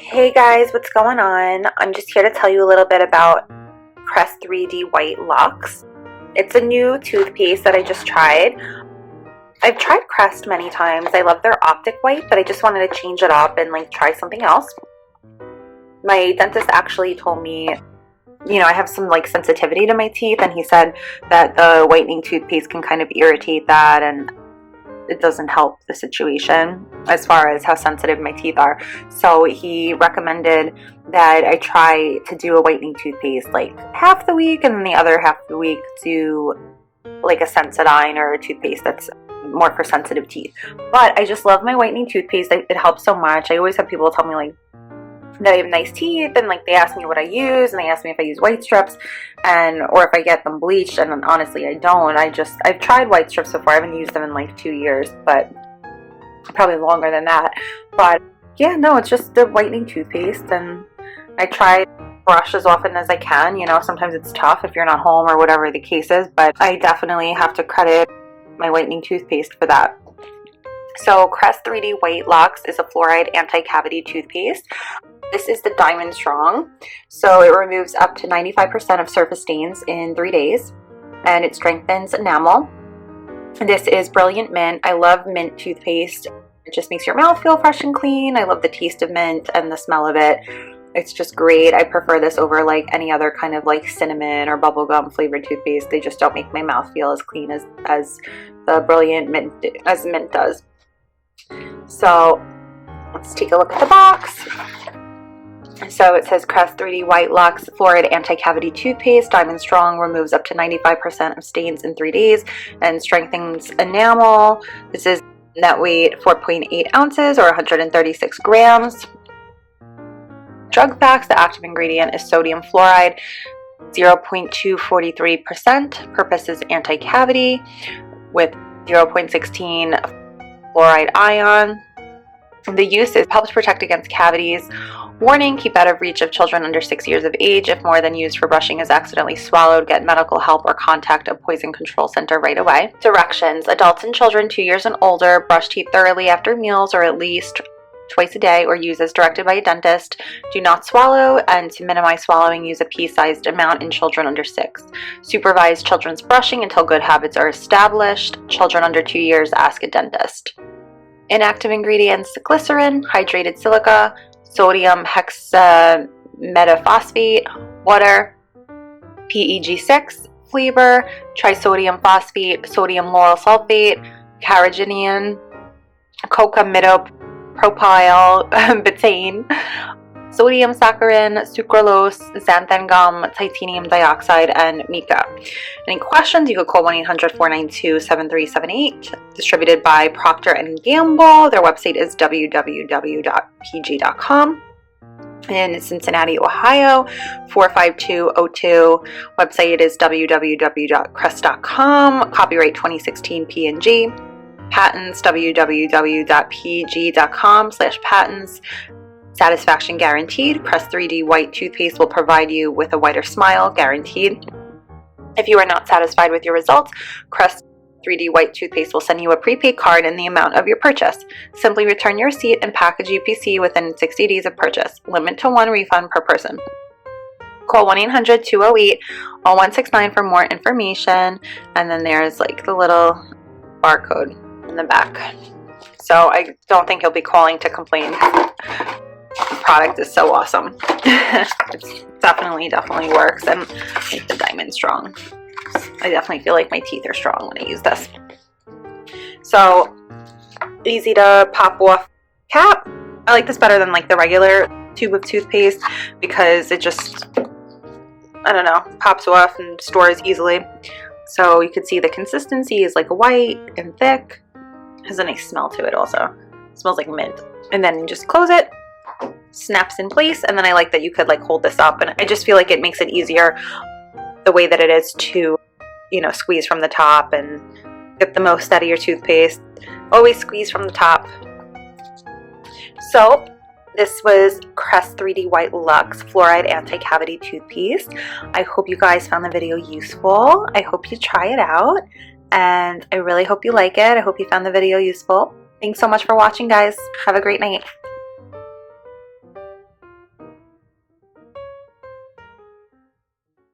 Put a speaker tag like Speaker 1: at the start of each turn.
Speaker 1: Hey guys, what's going on? I'm just here to tell you a little bit about Crest 3D White Luxe. It's a new toothpaste that I just tried. I've tried Crest many times. I love their optic white, but I just wanted to change it up and try something else. My dentist actually told me, I have some sensitivity to my teeth, and he said that the whitening toothpaste can kind of irritate that, and it doesn't help the situation as far as how sensitive my teeth are. So he recommended that I try to do a whitening toothpaste half the week, and then the other half of the week do a Sensodyne or a toothpaste that's more for sensitive teeth. But I just love my whitening toothpaste. It helps so much. I always have people tell me that I have nice teeth, and they ask me what I use, and they ask me if I use white strips or if I get them bleached, and honestly I don't. I've tried white strips before. I haven't used them in 2 years, but probably longer than that. But yeah, no, it's just the whitening toothpaste, and I try to brush as often as I can. Sometimes it's tough if you're not home or whatever the case is, but I definitely have to credit my whitening toothpaste for that. So Crest 3D White Luxe is a fluoride anti-cavity toothpaste. This is the Diamond Strong, so it removes up to 95% of surface stains in 3 days, and it strengthens enamel. This is Brilliant Mint. I love mint toothpaste. It just makes your mouth feel fresh and clean. I love the taste of mint and the smell of it. It's just great. I prefer this over any other kind of cinnamon or bubblegum flavored toothpaste. They just don't make my mouth feel as clean as the Brilliant Mint does. So let's take a look at the box. So it says Crest 3D White Luxe Fluoride Anti-Cavity Toothpaste. Diamond Strong removes up to 95% of stains in 3 days and strengthens enamel. This is net weight 4.8 ounces or 136 grams. Drug facts: the active ingredient is sodium fluoride, 0.243%. Purpose is anti-cavity with 0.16 fluoride ion. The use helps protect against cavities. Warning: keep out of reach of children under 6 years of age. If more than used for brushing is accidentally swallowed, get medical help or contact a poison control center right away. Directions: adults and children 2 years and older, brush teeth thoroughly after meals or at least twice a day, or use as directed by a dentist. Do not swallow, and to minimize swallowing, use a pea-sized amount in children under 6. Supervise children's brushing until good habits are established. Children under 2 years, ask a dentist. Inactive ingredients: glycerin, hydrated silica, sodium hexametaphosphate, water, PEG6, flavor, trisodium phosphate, sodium lauryl sulfate, carrageenan, cocamidopropyl betaine, sodium saccharin, sucralose, xanthan gum, titanium dioxide, and mica. Any questions? You could call 1-800-492-7378. Distributed by Procter & Gamble. Their website is www.pg.com. In Cincinnati, Ohio, 45202. Website is www.crest.com. Copyright 2016 P&G. Patents: www.pg.com/patents. Satisfaction guaranteed. Crest 3D White Toothpaste will provide you with a whiter smile, guaranteed. If you are not satisfied with your results, Crest 3D White Toothpaste will send you a prepaid card in the amount of your purchase. Simply return your receipt and package UPC within 60 days of purchase. Limit to 1 refund per person. Call 1-800-208-0169 for more information. And then there's the little barcode in the back. So I don't think you'll be calling to complain. The product is so awesome. It definitely works, and the Diamond Strong. I definitely feel like my teeth are strong when I use this. So easy to pop off cap. I like this better than the regular tube of toothpaste because it just, I don't know, pops off and stores easily. So you can see the consistency is white and thick. Has a nice smell to it also. It smells like mint. And then you just close it, snaps in place, and then I like that you could hold this up, and I just feel like it makes it easier the way that it is to squeeze from the top and get the most out of your toothpaste. Always squeeze from the top. So this was Crest 3D White Luxe Fluoride Anti-Cavity Toothpaste. I hope you guys found the video useful. I hope you try it out, and I really hope you like it. I hope you found the video useful. Thanks so much for watching, guys. Have a great night.